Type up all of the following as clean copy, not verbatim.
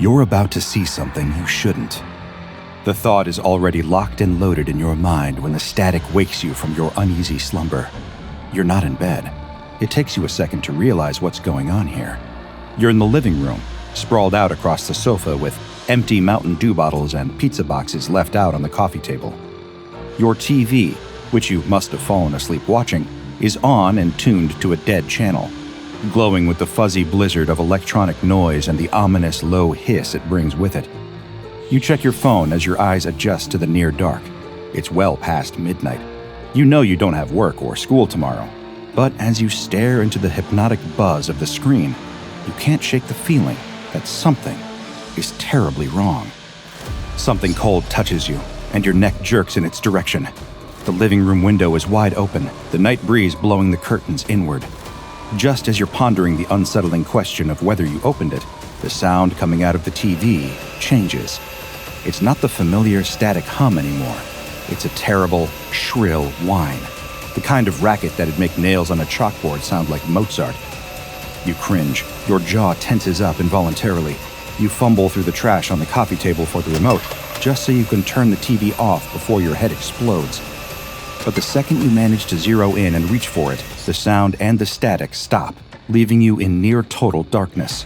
You're about to see something you shouldn't. The thought is already locked and loaded in your mind when the static wakes you from your uneasy slumber. You're not in bed. It takes you a second to realize what's going on here. You're in the living room, sprawled out across the sofa with empty Mountain Dew bottles and pizza boxes left out on the coffee table. Your TV, which you must have fallen asleep watching, is on and tuned to a dead channel, glowing with the fuzzy blizzard of electronic noise and the ominous low hiss it brings with it. You check your phone as your eyes adjust to the near dark. It's well past midnight. You know you don't have work or school tomorrow, but as you stare into the hypnotic buzz of the screen, you can't shake the feeling that something is terribly wrong. Something cold touches you, and your neck jerks in its direction. The living room window is wide open, the night breeze blowing the curtains inward. Just as you're pondering the unsettling question of whether you opened it, the sound coming out of the TV changes. It's not the familiar static hum anymore. It's a terrible, shrill whine, the kind of racket that'd make nails on a chalkboard sound like Mozart. You cringe, your jaw tenses up involuntarily. You fumble through the trash on the coffee table for the remote, just so you can turn the TV off before your head explodes. But the second you manage to zero in and reach for it, the sound and the static stop, leaving you in near total darkness.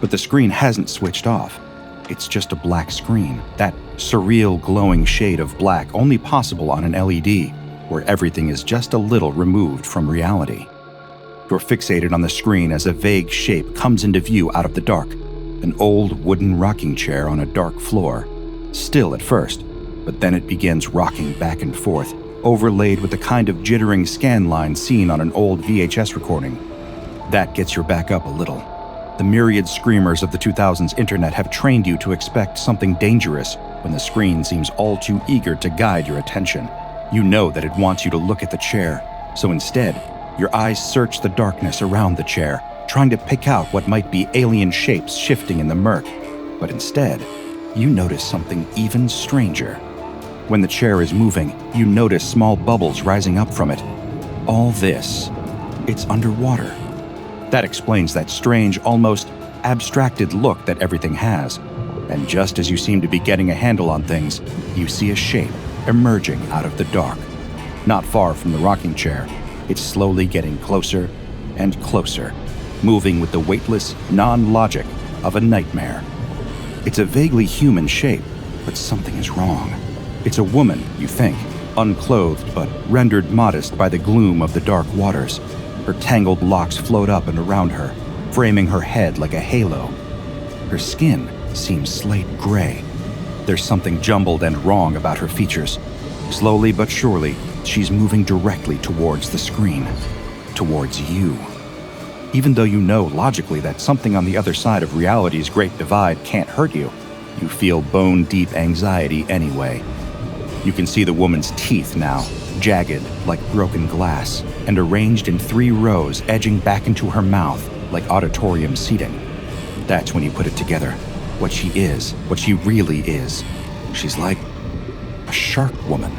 But the screen hasn't switched off. It's just a black screen, that surreal glowing shade of black only possible on an LED, where everything is just a little removed from reality. You're fixated on the screen as a vague shape comes into view out of the dark, an old wooden rocking chair on a dark floor. Still at first, but then it begins rocking back and forth, overlaid with the kind of jittering scan line seen on an old VHS recording. That gets your back up a little. The myriad screamers of the 2000s internet have trained you to expect something dangerous when the screen seems all too eager to guide your attention. You know that it wants you to look at the chair, so instead, your eyes search the darkness around the chair, trying to pick out what might be alien shapes shifting in the murk. But instead, you notice something even stranger. When the chair is moving, you notice small bubbles rising up from it. All this, it's underwater. That explains that strange, almost abstracted look that everything has. And just as you seem to be getting a handle on things, you see a shape emerging out of the dark. Not far from the rocking chair, it's slowly getting closer and closer, moving with the weightless non-logic of a nightmare. It's a vaguely human shape, but something is wrong. It's a woman, you think, unclothed but rendered modest by the gloom of the dark waters. Her tangled locks float up and around her, framing her head like a halo. Her skin seems slate gray. There's something jumbled and wrong about her features. Slowly but surely, she's moving directly towards the screen, towards you. Even though you know logically that something on the other side of reality's great divide can't hurt you, you feel bone-deep anxiety anyway. You can see the woman's teeth now, jagged like broken glass, and arranged in 3 rows edging back into her mouth like auditorium seating. That's when you put it together. What she is, what she really is. She's like a shark woman.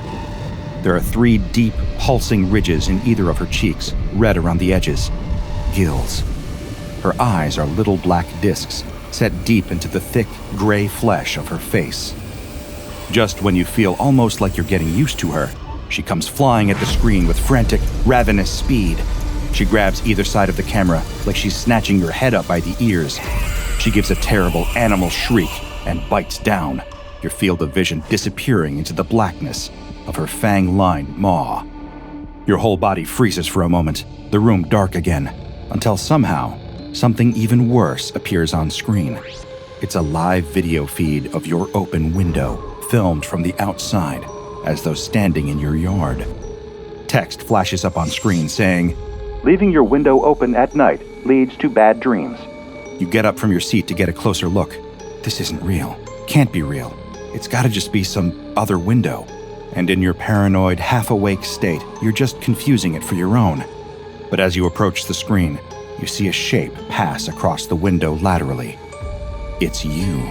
There are 3 deep, pulsing ridges in either of her cheeks, red around the edges. Gills. Her eyes are little black discs, set deep into the thick, gray flesh of her face. Just when you feel almost like you're getting used to her, she comes flying at the screen with frantic, ravenous speed. She grabs either side of the camera like she's snatching your head up by the ears. She gives a terrible animal shriek and bites down, your field of vision disappearing into the blackness of her fang-lined maw. Your whole body freezes for a moment, the room dark again, until somehow, something even worse appears on screen. It's a live video feed of your open window, filmed from the outside, as though standing in your yard. Text flashes up on screen saying, "Leaving your window open at night leads to bad dreams." You get up from your seat to get a closer look. This isn't real. Can't be real. It's gotta just be some other window. And in your paranoid, half-awake state, you're just confusing it for your own. But as you approach the screen, you see a shape pass across the window laterally. It's you.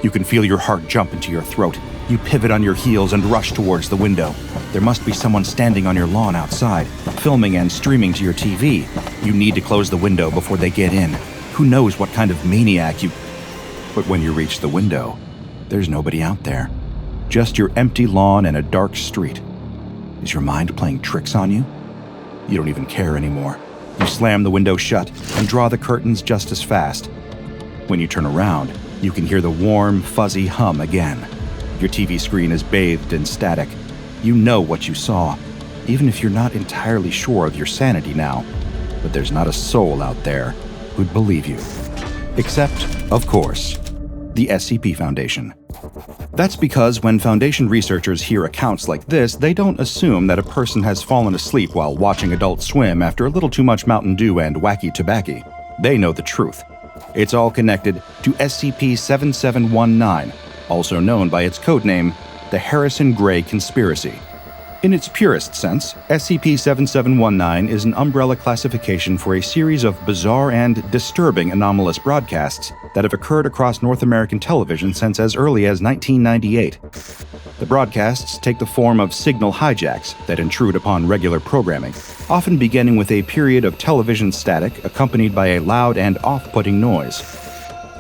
You can feel your heart jump into your throat. You pivot on your heels and rush towards the window. There must be someone standing on your lawn outside, filming and streaming to your TV. You need to close the window before they get in. Who knows what kind of maniac you... But when you reach the window, there's nobody out there. Just your empty lawn and a dark street. Is your mind playing tricks on you? You don't even care anymore. You slam the window shut and draw the curtains just as fast. When you turn around, you can hear the warm, fuzzy hum again. Your TV screen is bathed in static. You know what you saw, even if you're not entirely sure of your sanity now. But there's not a soul out there who'd believe you. Except, of course, the SCP Foundation. That's because when Foundation researchers hear accounts like this, they don't assume that a person has fallen asleep while watching Adult Swim after a little too much Mountain Dew and wacky tobacco. They know the truth. It's all connected to SCP-7719, also known by its codename, the Harrison Gray Conspiracy. In its purest sense, SCP-7719 is an umbrella classification for a series of bizarre and disturbing anomalous broadcasts that have occurred across North American television since as early as 1998. The broadcasts take the form of signal hijacks that intrude upon regular programming, often beginning with a period of television static accompanied by a loud and off-putting noise.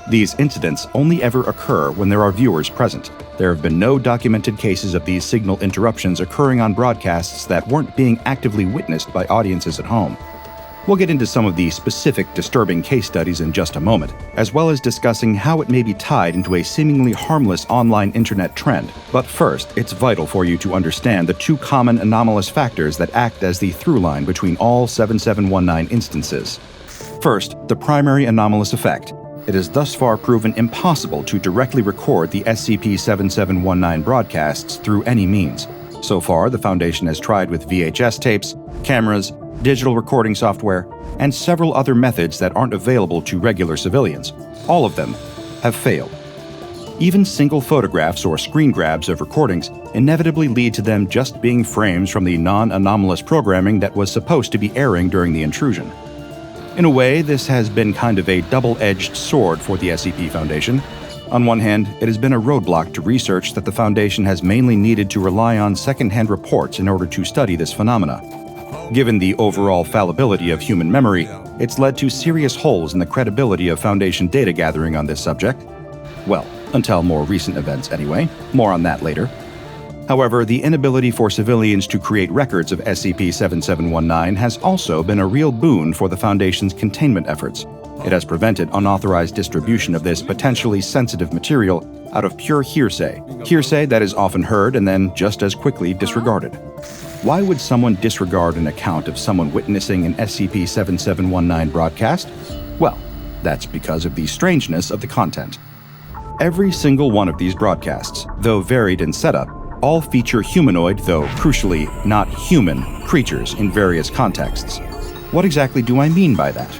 These incidents only ever occur when there are viewers present. There have been no documented cases of these signal interruptions occurring on broadcasts that weren't being actively witnessed by audiences at home. We'll get into some of the specific disturbing case studies in just a moment, as well as discussing how it may be tied into a seemingly harmless online internet trend. But first, it's vital for you to understand the two common anomalous factors that act as the through line between all 7719 instances. First, the primary anomalous effect. It has thus far proven impossible to directly record the SCP-7719 broadcasts through any means. So far, the Foundation has tried with VHS tapes, cameras, digital recording software, and several other methods that aren't available to regular civilians. All of them have failed. Even single photographs or screen grabs of recordings inevitably lead to them just being frames from the non-anomalous programming that was supposed to be airing during the intrusion. In a way, this has been kind of a double-edged sword for the SCP Foundation. On one hand, it has been a roadblock to research that the Foundation has mainly needed to rely on second-hand reports in order to study this phenomena. Given the overall fallibility of human memory, it's led to serious holes in the credibility of Foundation data gathering on this subject. Well, until more recent events anyway. More on that later. However, the inability for civilians to create records of SCP-7719 has also been a real boon for the Foundation's containment efforts. It has prevented unauthorized distribution of this potentially sensitive material out of pure hearsay that is often heard and then just as quickly disregarded. Why would someone disregard an account of someone witnessing an SCP-7719 broadcast? Well, that's because of the strangeness of the content. Every single one of these broadcasts, though varied in setup, all feature humanoid, though crucially not human, creatures in various contexts. What exactly do I mean by that?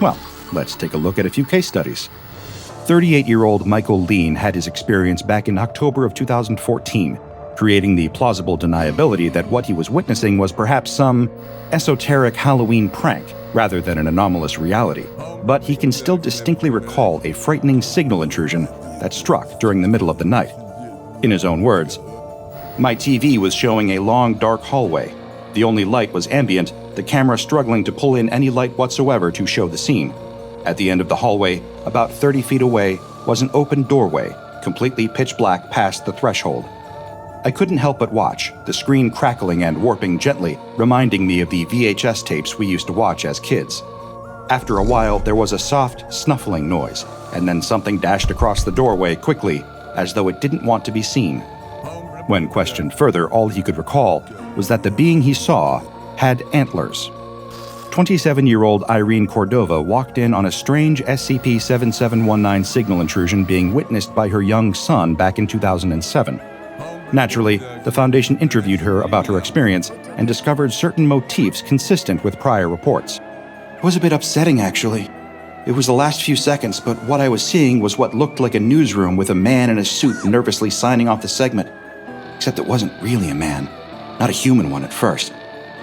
Well, let's take a look at a few case studies. 38-year-old Michael Lean had his experience back in October of 2014, creating the plausible deniability that what he was witnessing was perhaps some esoteric Halloween prank rather than an anomalous reality. But he can still distinctly recall a frightening signal intrusion that struck during the middle of the night. In his own words, "My TV was showing a long, dark hallway. The only light was ambient, the camera struggling to pull in any light whatsoever to show the scene. At the end of the hallway, about 30 feet away, was an open doorway, completely pitch black past the threshold. I couldn't help but watch, the screen crackling and warping gently, reminding me of the VHS tapes we used to watch as kids. After a while, there was a soft, snuffling noise, and then something dashed across the doorway quickly, as though it didn't want to be seen. When questioned further, all he could recall was that the being he saw had antlers." 27-year-old Irene Cordova walked in on a strange SCP-7719 signal intrusion being witnessed by her young son back in 2007. Naturally, the Foundation interviewed her about her experience and discovered certain motifs consistent with prior reports. "It was a bit upsetting, actually. It was the last few seconds, but what I was seeing was what looked like a newsroom with a man in a suit nervously signing off the segment. Except it wasn't really a man. Not a human one at first.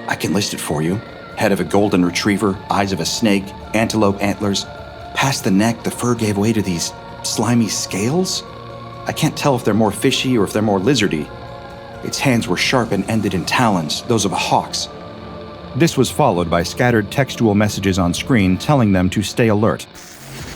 I can list it for you. Head of a golden retriever, eyes of a snake, antelope antlers. Past the neck, the fur gave way to these slimy scales? I can't tell if they're more fishy or if they're more lizardy. Its hands were sharp and ended in talons, those of a hawk's." This was followed by scattered textual messages on screen telling them to stay alert.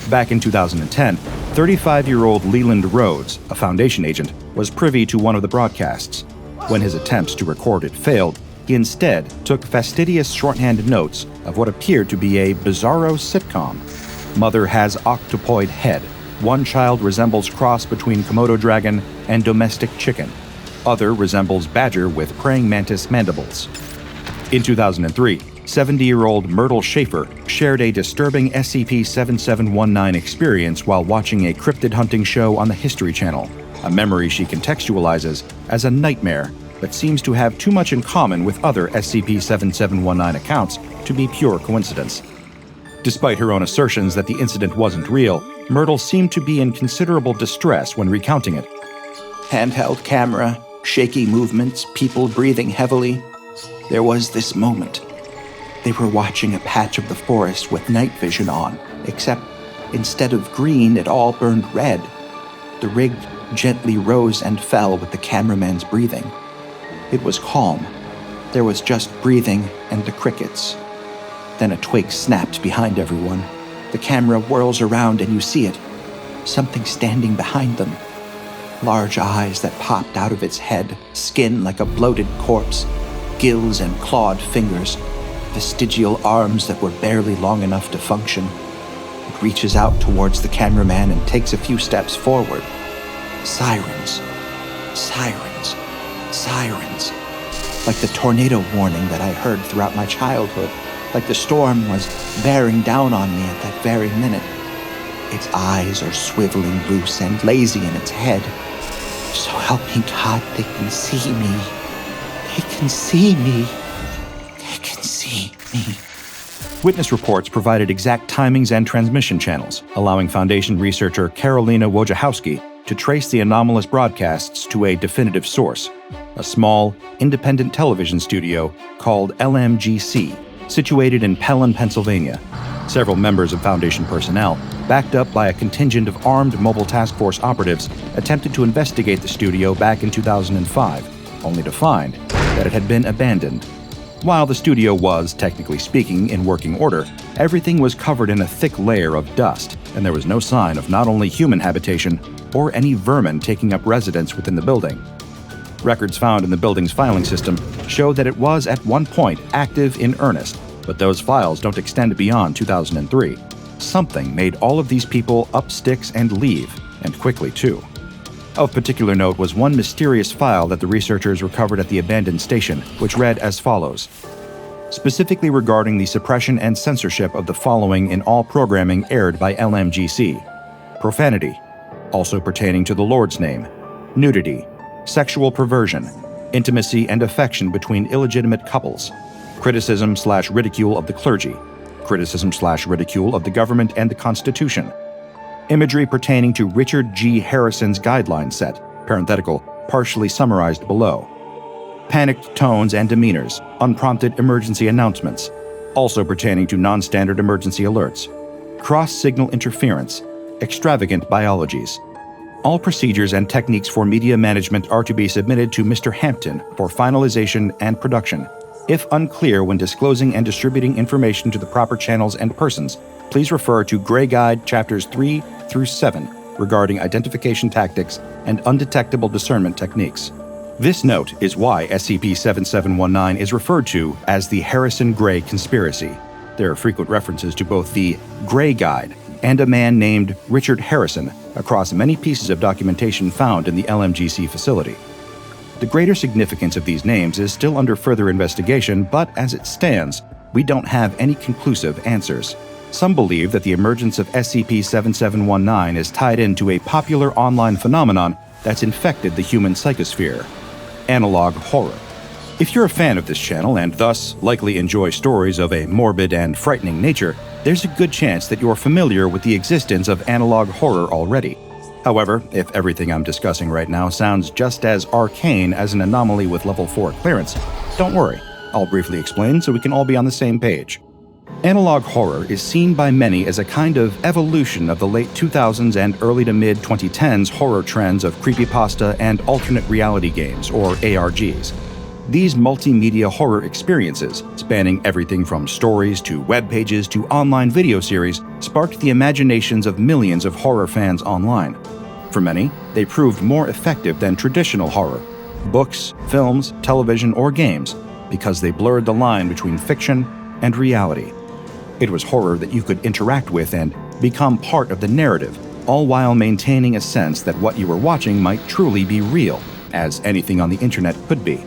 Back in 2010, 35-year-old Leland Rhodes, a Foundation agent, was privy to one of the broadcasts. When his attempts to record it failed, he instead took fastidious shorthand notes of what appeared to be a bizarro sitcom. Mother has octopoid head. One child resembles cross between Komodo dragon and domestic chicken. Other resembles badger with praying mantis mandibles. In 2003, 70-year-old Myrtle Schaefer shared a disturbing SCP-7719 experience while watching a cryptid hunting show on the History Channel, a memory she contextualizes as a nightmare that seems to have too much in common with other SCP-7719 accounts to be pure coincidence. Despite her own assertions that the incident wasn't real, Myrtle seemed to be in considerable distress when recounting it. Handheld camera, shaky movements, people breathing heavily. There was this moment. They were watching a patch of the forest with night vision on, except instead of green, it all burned red. The rig gently rose and fell with the cameraman's breathing. It was calm. There was just breathing and the crickets. Then a twig snapped behind everyone. The camera whirls around and you see it. Something standing behind them. Large eyes that popped out of its head, skin like a bloated corpse, gills and clawed fingers, vestigial arms that were barely long enough to function. It reaches out towards the cameraman and takes a few steps forward. Sirens. Sirens. Sirens. Like the tornado warning that I heard throughout my childhood. Like the storm was bearing down on me at that very minute. Its eyes are swiveling loose and lazy in its head. So help me God, they can see me. They can see me. They can see me. Witness reports provided exact timings and transmission channels, allowing Foundation researcher Karolina Wojciechowski to trace the anomalous broadcasts to a definitive source, a small, independent television studio called LMGC, situated in Pelham, Pennsylvania. Several members of Foundation personnel, backed up by a contingent of armed Mobile Task Force operatives, attempted to investigate the studio back in 2005, only to find that it had been abandoned. While the studio was, technically speaking, in working order, everything was covered in a thick layer of dust, and there was no sign of not only human habitation, or any vermin taking up residence within the building. Records found in the building's filing system show that it was at one point active in earnest, but those files don't extend beyond 2003. Something made all of these people up sticks and leave, and quickly too. Of particular note was one mysterious file that the researchers recovered at the abandoned station, which read as follows. Specifically regarding the suppression and censorship of the following in all programming aired by LMGC. Profanity, also pertaining to the Lord's name. Nudity, sexual perversion, intimacy and affection between illegitimate couples. Criticism/ridicule of the clergy. Criticism/ridicule of the government and the Constitution. Imagery pertaining to Richard G. Harrison's guideline set, parenthetical, partially summarized below. Panicked tones and demeanors, unprompted emergency announcements, also pertaining to non-standard emergency alerts. Cross-signal interference, extravagant biologies. All procedures and techniques for media management are to be submitted to Mr. Hampton for finalization and production. If unclear when disclosing and distributing information to the proper channels and persons, please refer to Gray Guide Chapters 3 through 7 regarding identification tactics and undetectable discernment techniques. This note is why SCP-7719 is referred to as the Harrison-Gray Conspiracy. There are frequent references to both the Gray Guide and a man named Richard Harrison across many pieces of documentation found in the LMGC facility. The greater significance of these names is still under further investigation, but as it stands, we don't have any conclusive answers. Some believe that the emergence of SCP-7719 is tied into a popular online phenomenon that's infected the human psychosphere: analog horror. If you're a fan of this channel and thus likely enjoy stories of a morbid and frightening nature, there's a good chance that you're familiar with the existence of analog horror already. However, if everything I'm discussing right now sounds just as arcane as an anomaly with level 4 clearance, don't worry, I'll briefly explain so we can all be on the same page. Analog horror is seen by many as a kind of evolution of the late 2000s and early to mid-2010s horror trends of creepypasta and alternate reality games, or ARGs. These multimedia horror experiences, spanning everything from stories to web pages to online video series, sparked the imaginations of millions of horror fans online. For many, they proved more effective than traditional horror, books, films, television, or games, because they blurred the line between fiction and reality. It was horror that you could interact with and become part of the narrative, all while maintaining a sense that what you were watching might truly be real, as anything on the internet could be.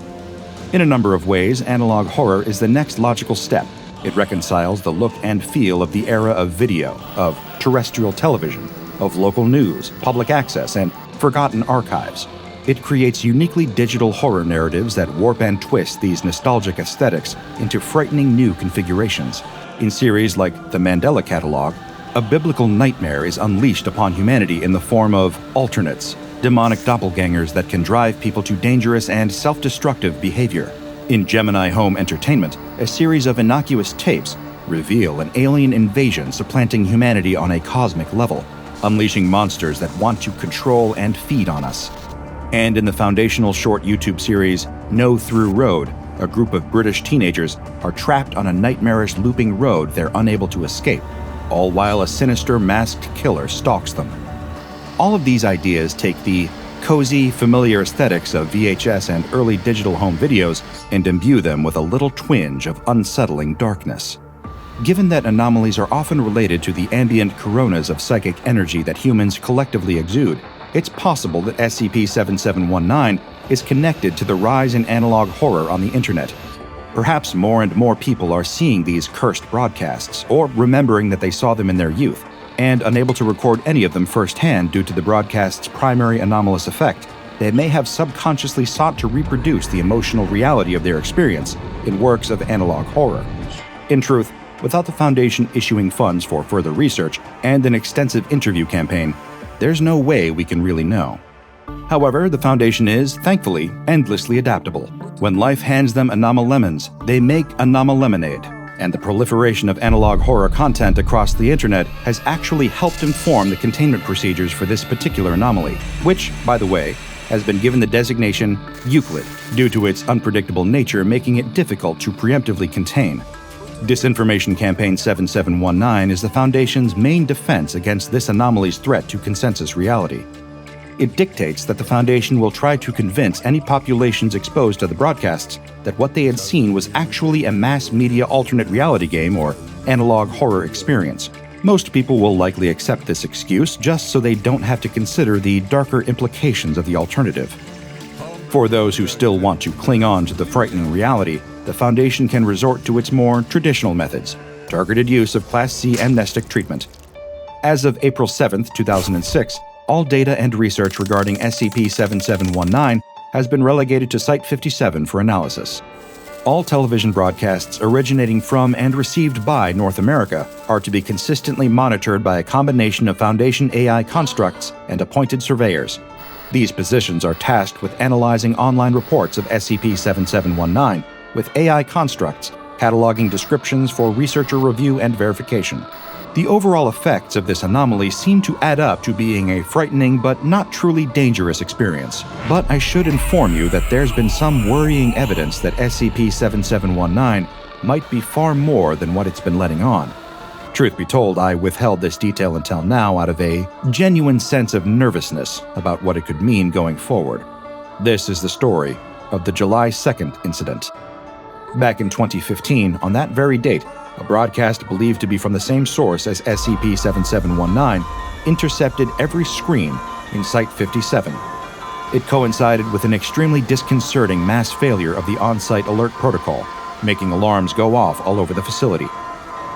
In a number of ways, analog horror is the next logical step. It reconciles the look and feel of the era of video, of terrestrial television, of local news, public access, and forgotten archives. It creates uniquely digital horror narratives that warp and twist these nostalgic aesthetics into frightening new configurations. In series like The Mandela Catalog, a biblical nightmare is unleashed upon humanity in the form of alternates, demonic doppelgangers that can drive people to dangerous and self-destructive behavior. In Gemini Home Entertainment, a series of innocuous tapes reveal an alien invasion supplanting humanity on a cosmic level, unleashing monsters that want to control and feed on us. And in the foundational short YouTube series No Through Road, a group of British teenagers are trapped on a nightmarish looping road they're unable to escape, all while a sinister masked killer stalks them. All of these ideas take the cozy, familiar aesthetics of VHS and early digital home videos and imbue them with a little twinge of unsettling darkness. Given that anomalies are often related to the ambient coronas of psychic energy that humans collectively exude, it's possible that SCP-7719 is connected to the rise in analog horror on the internet. Perhaps more and more people are seeing these cursed broadcasts, or remembering that they saw them in their youth, and unable to record any of them firsthand due to the broadcast's primary anomalous effect, they may have subconsciously sought to reproduce the emotional reality of their experience in works of analog horror. In truth, without the Foundation issuing funds for further research and an extensive interview campaign, there's no way we can really know. However, the Foundation is, thankfully, endlessly adaptable. When life hands them anomalemons, they make anomalemonade. And the proliferation of analog horror content across the internet has actually helped inform the containment procedures for this particular anomaly, which, by the way, has been given the designation Euclid, due to its unpredictable nature making it difficult to preemptively contain. Disinformation Campaign 7719 is the Foundation's main defense against this anomaly's threat to consensus reality. It dictates that the Foundation will try to convince any populations exposed to the broadcasts that what they had seen was actually a mass media alternate reality game or analog horror experience. Most people will likely accept this excuse just so they don't have to consider the darker implications of the alternative. For those who still want to cling on to the frightening reality, the Foundation can resort to its more traditional methods, targeted use of Class C amnestic treatment. As of April 7, 2006, all data and research regarding SCP-7719 has been relegated to Site 57 for analysis. All television broadcasts originating from and received by North America are to be consistently monitored by a combination of Foundation AI constructs and appointed surveyors. These positions are tasked with analyzing online reports of SCP-7719 with AI constructs, cataloging descriptions for researcher review and verification. The overall effects of this anomaly seem to add up to being a frightening but not truly dangerous experience. But I should inform you that there's been some worrying evidence that SCP-7719 might be far more than what it's been letting on. Truth be told, I withheld this detail until now out of a genuine sense of nervousness about what it could mean going forward. This is the story of the July 2nd incident. Back in 2015, on that very date, a broadcast believed to be from the same source as SCP-7719 intercepted every screen in Site 57. It coincided with an extremely disconcerting mass failure of the on-site alert protocol, making alarms go off all over the facility.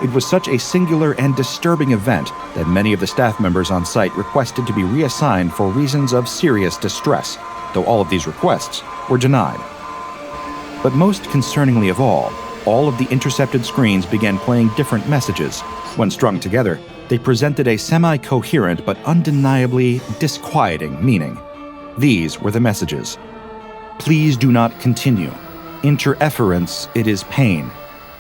It was such a singular and disturbing event that many of the staff members on site requested to be reassigned for reasons of serious distress, though all of these requests were denied. But most concerningly of all of the intercepted screens began playing different messages. When strung together, they presented a semi-coherent but undeniably disquieting meaning. These were the messages. Please do not continue. Interference, it is pain.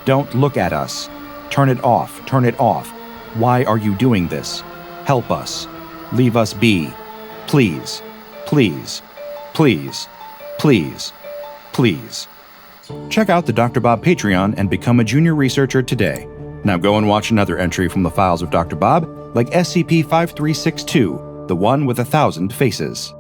Don't look at us. Turn it off, turn it off. Why are you doing this? Help us. Leave us be. Please, please, please, please, please, Check out the DrBob Patreon and become a junior researcher today. Now go and watch another entry from the files of DrBob, like SCP-5362, the one with 1,000 faces.